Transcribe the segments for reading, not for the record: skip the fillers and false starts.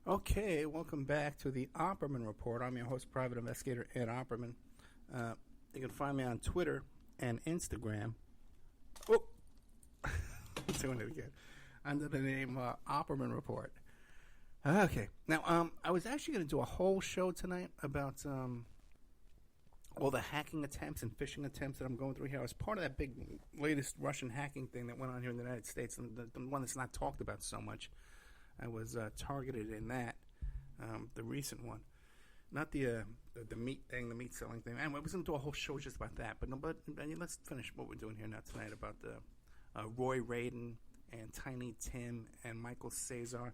Okay, welcome back to the Opperman Report. I'm your host, Private Investigator Ed Opperman. You can find me on Twitter and Instagram. Oh, doing it again. Under the name Opperman Report. Okay, now I was actually going to do a whole show tonight about all the hacking attempts and phishing attempts that I'm going through here. I was part of that big latest Russian hacking thing that went on here in the United States, and the one that's not talked about so much. I was targeted in that, the recent one, not the meat thing, the meat selling thing. Anyway, I was going to do a whole show just about that. But let's finish what we're doing here now tonight about the Roy Radin and Tiny Tim and Michael Cesar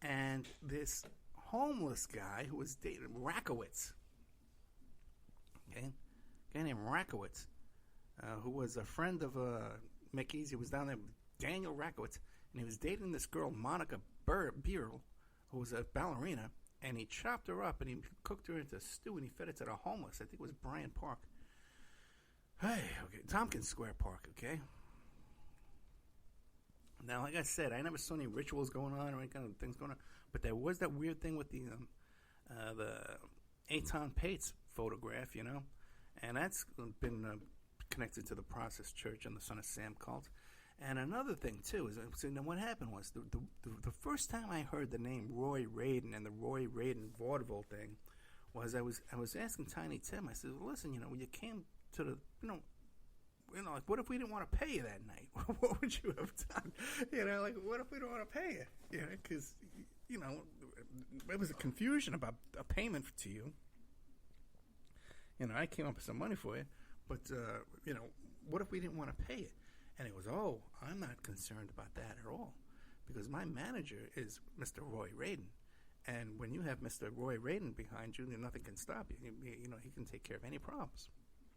and this homeless guy who was dating Rakowitz. Okay, a guy named Rakowitz, who was a friend of Mickey's. He was down there with Daniel Rakowitz, and he was dating this girl, Monica Beerl, who was a ballerina, and he chopped her up and he cooked her into stew and he fed it to the homeless. I think it was Bryant Park. Hey, okay, Tompkins Square Park, okay? Now, like I said, I never saw any rituals going on or any kind of things going on, but there was that weird thing with the Eitan Pates photograph, and that's been connected to the Process Church and the Son of Sam cult. And another thing, too, is so what happened was the first time I heard the name Roy Radin and the Roy Radin vaudeville thing was I was asking Tiny Tim. I said, well, listen, when you came to the, like, what if we didn't want to pay you that night? What would you have done? Like, what if we don't want to pay you? Because, there was a confusion about a payment to you. I came up with some money for you, but, what if we didn't want to pay you? And it was, I'm not concerned about that at all, because my manager is Mr. Roy Radin, and when you have Mr. Roy Radin behind you, nothing can stop you. He can take care of any problems.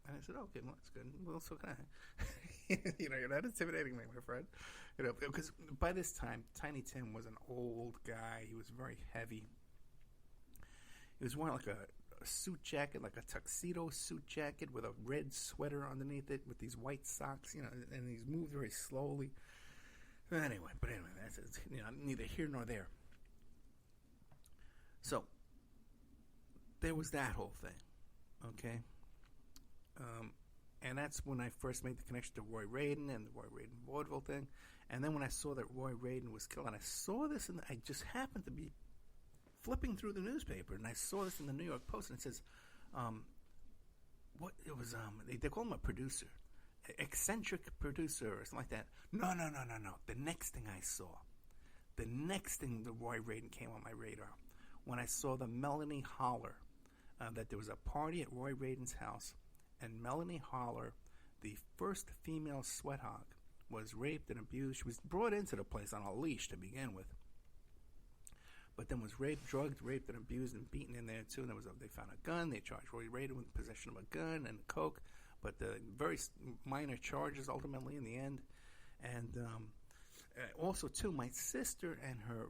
And I said, okay, well, that's good. Well, so can I. You're not intimidating me, my friend. Because by this time, Tiny Tim was an old guy. He was very heavy. He was wearing like a suit jacket, like a tuxedo suit jacket with a red sweater underneath it with these white socks, and he's moved very slowly. Anyway, that's neither here nor there. So, there was that whole thing, okay? And that's when I first made the connection to Roy Radin and the Roy Radin vaudeville thing. And then when I saw that Roy Radin was killed, and I saw this, and I just happened to be flipping through the newspaper, and I saw this in the New York Post, and it says, they call him a producer, eccentric producer or something like that. No. The next thing I saw, the Roy Radin came on my radar, when I saw the Melanie Holler, that there was a party at Roy Radin's house, and Melanie Holler, the first female sweat hog, was raped and abused. She was brought into the place on a leash to begin with, but then was raped, drugged, raped, and abused and beaten in there too. And they found a gun. They charged Roy Radin with possession of a gun and coke, but the very minor charges ultimately in the end. And also too, my sister and her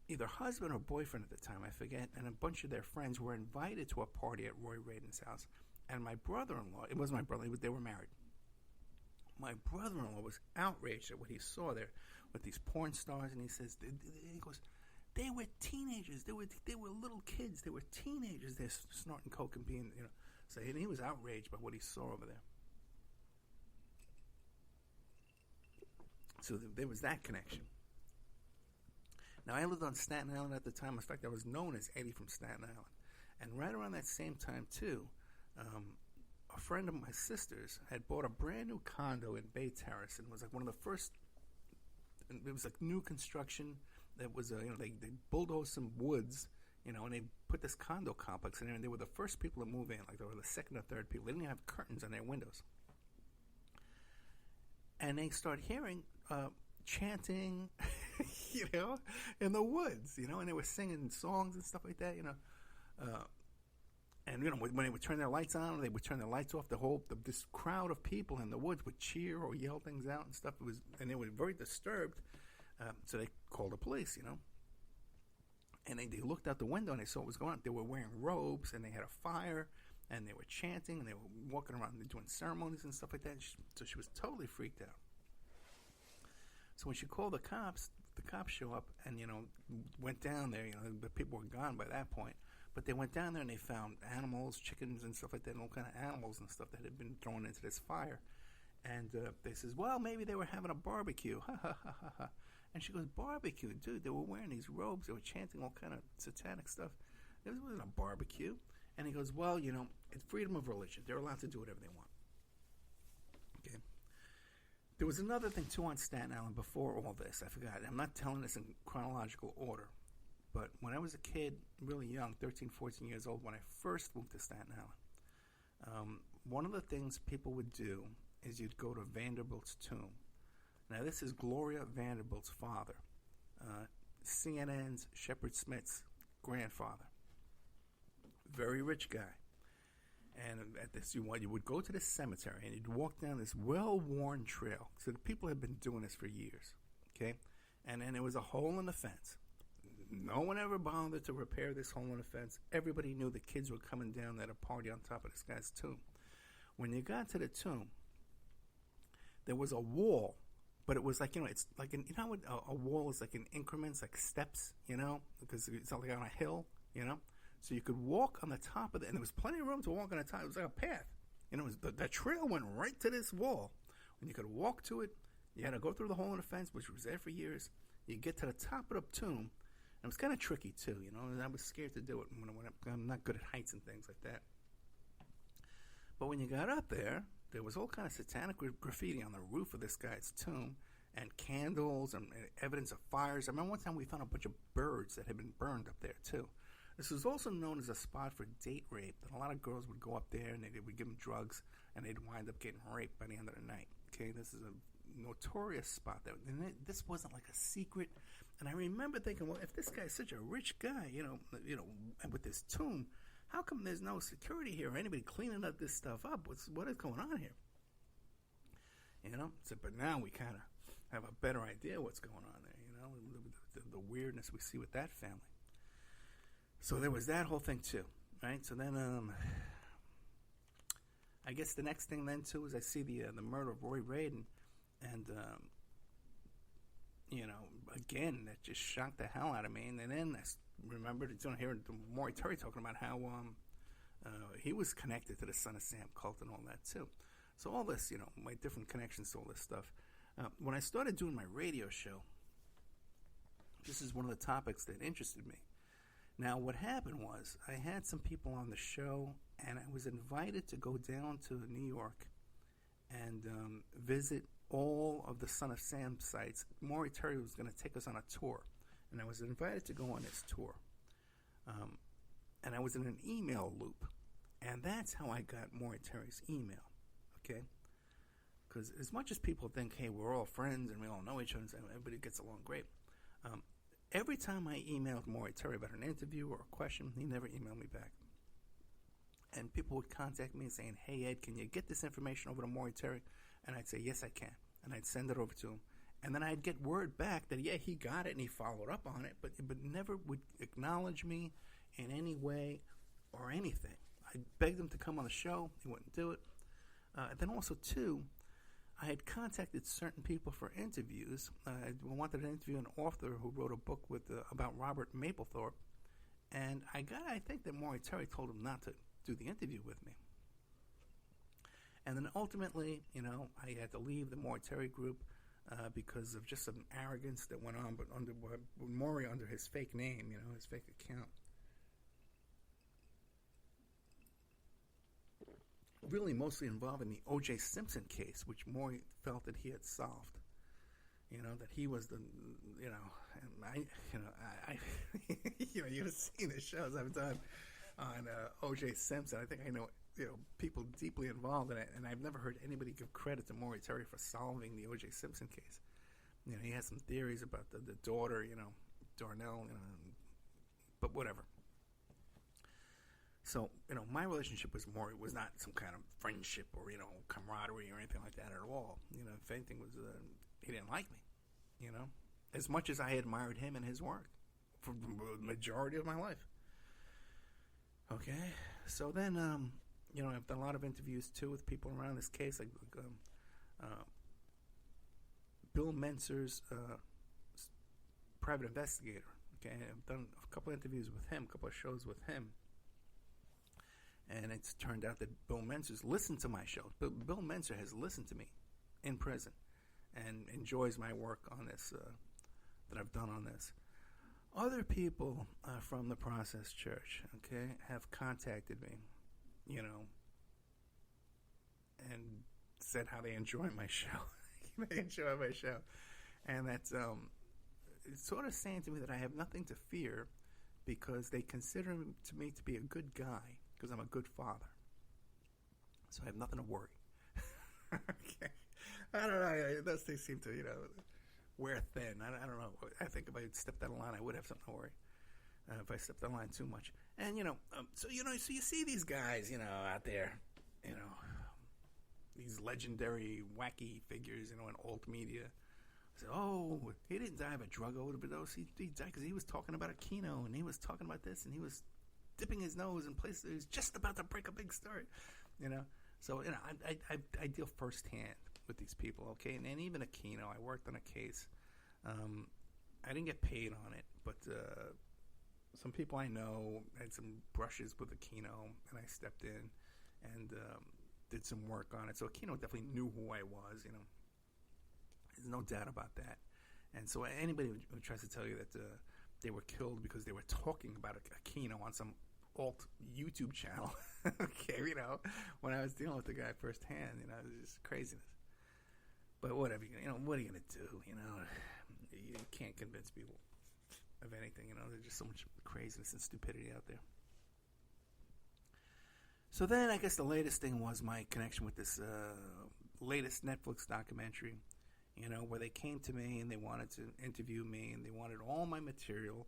either husband or boyfriend at the time, I forget, and a bunch of their friends were invited to a party at Roy Radin's house. And my brother-in-law, it was my brother, they were married. My brother-in-law was outraged at what he saw there with these porn stars, and he says, he goes, they were teenagers. They were little kids. They were teenagers. They're snorting coke and being, So he was outraged by what he saw over there. So there was that connection. Now, I lived on Staten Island at the time. In fact, I was known as Eddie from Staten Island. And right around that same time, too, a friend of my sister's had bought a brand new condo in Bay Terrace, and it was like one of the first. It was like new construction. That was they bulldozed some woods, and they put this condo complex in there, and they were the first people to move in. Like they were the second or third people. They didn't even have curtains on their windows, and they started hearing chanting, in the woods, and they were singing songs and stuff like that, and when they would turn their lights on, or they would turn their lights off. This crowd of people in the woods would cheer or yell things out and stuff. And they were very disturbed. So they called the police, And they looked out the window and they saw what was going on. They were wearing robes and they had a fire and they were chanting and they were walking around and doing ceremonies and stuff like that. So she was totally freaked out. So when she called the cops, the cops show up and, went down there. The people were gone by that point. But they went down there and they found animals, chickens and stuff like that, and all kind of animals and stuff that had been thrown into this fire. And they says, well, maybe they were having a barbecue. Ha, ha, ha, ha, ha. And she goes, barbecue? Dude, they were wearing these robes. They were chanting all kind of satanic stuff. It wasn't a barbecue. And he goes, well, it's freedom of religion. They're allowed to do whatever they want. Okay. There was another thing, too, on Staten Island before all this. I forgot. I'm not telling this in chronological order. But when I was a kid, really young, 13, 14 years old, when I first moved to Staten Island, one of the things people would do is you'd go to Vanderbilt's tomb. Now, this is Gloria Vanderbilt's father, CNN's Shepard Smith's grandfather. Very rich guy. And at this, you would go to this cemetery and you'd walk down this well-worn trail. So the people had been doing this for years, okay? And then there was a hole in the fence. No one ever bothered to repair this hole in the fence. Everybody knew the kids were coming down at a party on top of this guy's tomb. When you got to the tomb, there was a wall, but it was like, it's like, a wall is like in increments, like steps, because it's not like on a hill, So you could walk on the top of it, and there was plenty of room to walk on the top. It was like a path. The trail went right to this wall. When you could walk to it, you had to go through the hole in the fence, which was there for years. You get to the top of the tomb. It was kind of tricky, too, and I was scared to do it when I'm not good at heights and things like that. But when you got up there was all kind of satanic graffiti on the roof of this guy's tomb, and candles and evidence of fires. I remember one time we found a bunch of birds that had been burned up there, too. This was also known as a spot for date rape, and a lot of girls would go up there, and they would give them drugs, and they'd wind up getting raped by the end of the night. Okay, this is a notorious spot. This wasn't like a secret. And I remember thinking, well, if this guy's such a rich guy, with this tomb, how come there's no security here or anybody cleaning up this stuff up? What is going on here? But now we kind of have a better idea what's going on there, the weirdness we see with that family. So there was that whole thing too, right? So then, I guess the next thing then too is I see the murder of Roy Radin, and again, that just shocked the hell out of me. And then I remembered hearing Maury Terry talking about how he was connected to the Son of Sam cult and all that too. So all this, my different connections to all this stuff. When I started doing my radio show, this is one of the topics that interested me. Now, what happened was I had some people on the show, and I was invited to go down to New York and visit all of the Son of Sam sites. Maury Terry was going to take us on a tour, and I was invited to go on this tour. And I was in an email loop, and that's how I got Maury Terry's email, okay? Because as much as people think, hey, we're all friends and we all know each other and everybody gets along great, every time I emailed Maury Terry about an interview or a question, he never emailed me back. And people would contact me saying, hey, Ed, can you get this information over to Maury Terry? And I'd say, yes, I can. And I'd send it over to him. And then I'd get word back that, yeah, he got it and he followed up on it, but never would acknowledge me in any way or anything. I begged him to come on the show. He wouldn't do it. Then also, too, I had contacted certain people for interviews. I wanted to interview an author who wrote a book about Robert Mapplethorpe. And I think that Maury Terry told him not to do the interview with me. And then ultimately, I had to leave the Maury Terry group because of just some arrogance that went on, but Maury under his fake name, his fake account. Really mostly involving the O.J. Simpson case, which Maury felt that he had solved. That he was the, and I you've seen the shows I've done on O.J. Simpson. I think I know, people deeply involved in it, and I've never heard anybody give credit to Maury Terry for solving the O.J. Simpson case. He has some theories about the daughter, Darnell, but whatever. So, my relationship with Maury was not some kind of friendship or, camaraderie or anything like that at all. If anything was, he didn't like me, as much as I admired him and his work for the majority of my life. Okay, so then, I've done a lot of interviews, too, with people around this case, like Bill Mentzer's private investigator. Okay, I've done a couple of interviews with him, a couple of shows with him. And it's turned out that Bill Mentzer's listened to my show. Bill Mentzer has listened to me in prison and enjoys my work on this, that I've done on this. Other people from the Process Church, okay, have contacted me, and said how they enjoy my show. They enjoy my show. And that's it's sort of saying to me that I have nothing to fear because they consider me to be a good guy because I'm a good father. So I have nothing to worry. Okay. I don't know. Those things seem to, wear thin. I don't know. I think if I stepped out of line, I would have something to worry. If I stepped out of line too much. And, so you see these guys, out there, these legendary, wacky figures, in alt media. I said, oh, he didn't die of a drug overdose. He died because he was talking about a keno, and he was talking about this, and he was dipping his nose in places. He was just about to break a big story, So, I deal firsthand with these people, okay? And even a keno, I worked on a case. I didn't get paid on it, but some people I know had some brushes with a keno, and I stepped in and did some work on it. So Keno definitely knew who I was, There's no doubt about that. And so anybody who tries to tell you that they were killed because they were talking about a Keno on some alt YouTube channel, okay, when I was dealing with the guy firsthand, it was just craziness. But whatever, what are you going to do, You can't convince people of anything, There's just so much craziness and stupidity out there. So then I guess the latest thing was my connection with this latest Netflix documentary, where they came to me and they wanted to interview me and they wanted all my material.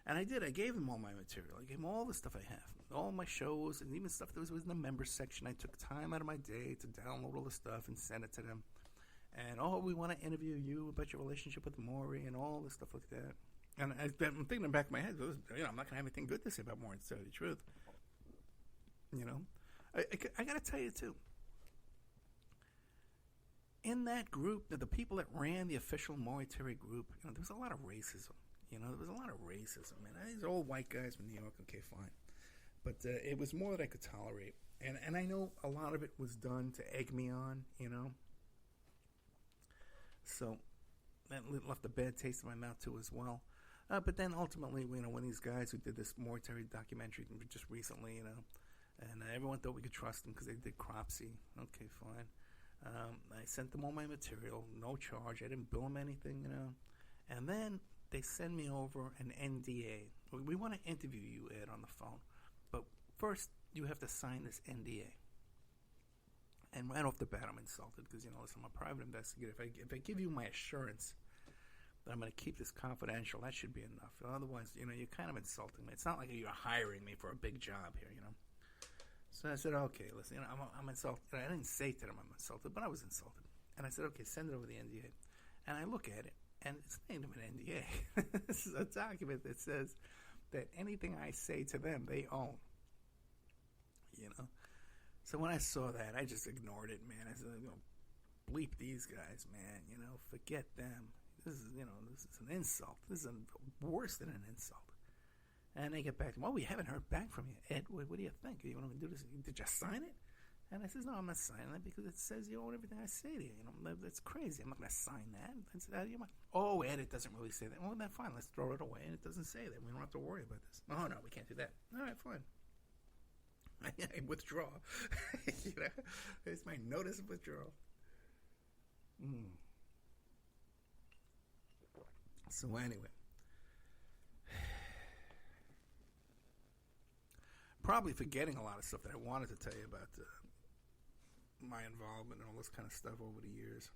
And I did. I gave them all my material. I gave them all the stuff I have, all my shows, and even stuff that was in the members section. I took time out of my day to download all the stuff and send it to them. And, we want to interview you about your relationship with Maury and all this stuff like that. And I'm thinking in the back of my head, I'm not going to have anything good to say about Maury, to tell you the truth. I got to tell you, too. In that group, the people that ran the official Maury Terry group, there was a lot of racism. There was a lot of racism. Man, these old white guys from New York, okay, fine. But it was more that I could tolerate. And I know a lot of it was done to egg me on, So that left a bad taste in my mouth, too, as well. But then ultimately, when these guys who did this Maury Terry documentary just recently, and everyone thought we could trust them because they did Cropsy. Okay, fine. I sent them all my material, no charge. I didn't bill them anything, And then they send me over an NDA. We want to interview you, Ed, on the phone. But first, you have to sign this NDA. And right off the bat, I'm insulted because, listen, I'm a private investigator. If I give you my assurance that I'm going to keep this confidential, that should be enough. Otherwise, you're kind of insulting me. It's not like you're hiring me for a big job here, So I said, okay, listen, I'm insulted. And I didn't say to them I'm insulted, but I was insulted. And I said, okay, send it over the NDA. And I look at it, and it's named an NDA. This is a document that says that anything I say to them, they own. So when I saw that, I just ignored it, man. I said, bleep these guys, man. Forget them. This is an insult. This is worse than an insult. And they get back to me, we haven't heard back from you. Ed, what do you think? You want me to do this? Did you sign it? And I says, no, I'm not signing it because it says you own everything I say to you. That's crazy. I'm not going to sign that. I said, oh, Ed, it doesn't really say that. Well, then fine, let's throw it away. And it doesn't say that. We don't have to worry about this. Oh, no, we can't do that. All right, fine. I withdraw. It's my notice of withdrawal. So anyway. Probably forgetting a lot of stuff that I wanted to tell you about my involvement and all this kind of stuff over the years.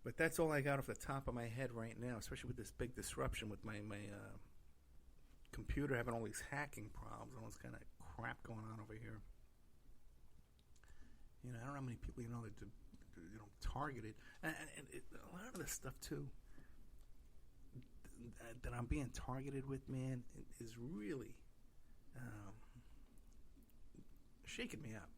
But that's all I got off the top of my head right now, especially with this big disruption with my computer having all these hacking problems and all this kind of crap going on over here. I don't know how many people that targeted. And a lot of this stuff, too, that I'm being targeted with, man, is really shaking me up,